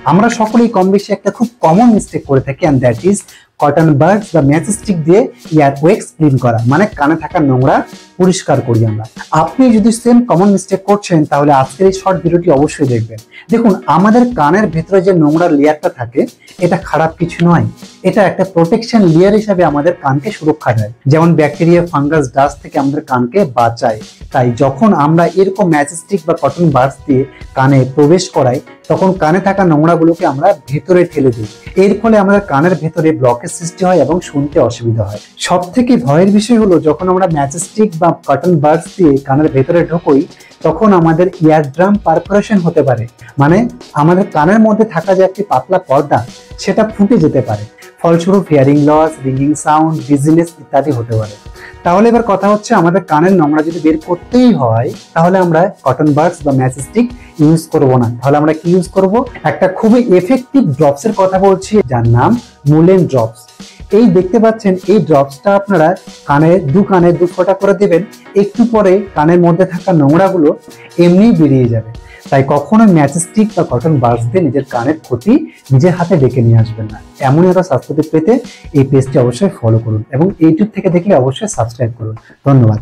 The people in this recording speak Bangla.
আমরা সকলেই কম বেশি একটা খুব কমন মিস্টেক করে থাকি, and that is cotton buds বা ম্যাচ স্টিক দিয়ে ইয়ার ওয়েক্স ক্লিন করা, মানে কানে থাকা নোংরা পরিষ্কার করি আমরা। আপনি যদি সেম কমন মিস্টেক করছেন তাহলে আজকের এই শর্ট ভিডিওটি অবশ্যই দেখবেন। দেখুন, আমাদের কানের ভেতরে যে নোংরা লেয়ারটা থাকে এটা খারাপ কিছু নয়, এটা একটা প্রোটেকশন লেয়ার হিসাবে আমাদের কানকে সুরক্ষা দেয়। যেমন ব্যাকটেরিয়া, ফাঙ্গাস, ডাস্ট থেকে আমাদের কানকে বাঁচায়। তাই যখন আমরা এরকম ম্যাচ স্টিক বা কটন বাডস দিয়ে কানে প্রবেশ করাই তখন কানে থাকা নোংরাগুলোকে আমরা ভেতরে ঠেলে দিই। এর ফলে আমাদের কানের ভেতরে ব্লকের সৃষ্টি হয় এবং শুনতে অসুবিধা হয়। সব থেকে ভয়ের বিষয় হলো যখন আমরা ম্যাচ স্টিক বা কটন বাডস দিয়ে কানের ভেতরে ঢোকই তখন আমাদের ইয়ারড্রাম পারফোরেশন হতে পারে, মানে আমাদের কানের মধ্যে থাকা যে একটি পাতলা পর্দা সেটা ফুটে যেতে পারে। ফলস্বরূপ hearing loss, ringing sound, dizziness ইত্যাদি হতে পারে। তাহলে এবার কথা হচ্ছে, আমাদের কানের নোংরা যদি বের করতেই হয় তাহলে আমরা কটন বাডস বা ম্যাচ স্টিক ইউজ করব না। তাহলে আমরা কি ইউজ করব? একটা খুবই এফেক্টিভ ড্রপস এর কথা বলছি, যার নাম মুলেন ড্রপস। এই দেখতে পাচ্ছেন, এই ড্রপসটা আপনারা কানে দু ফোঁটা করে দেবেন, একটু পরে কানের মধ্যে থাকা নোংরাগুলো এমনি বেরিয়ে যাবে। তাই কখনো ম্যাচ স্টিক বা কটন বাডস দিয়ে নিজের কানের ক্ষতি নিজের হাতে ডেকে নিয়ে আসবেন না। এমনই আরো স্বাস্থ্য টিপ পেতে এই পেজটি অবশ্যই ফলো করুন এবং ইউটিউব থেকে দেখলে অবশ্যই সাবস্ক্রাইব করুন। ধন্যবাদ।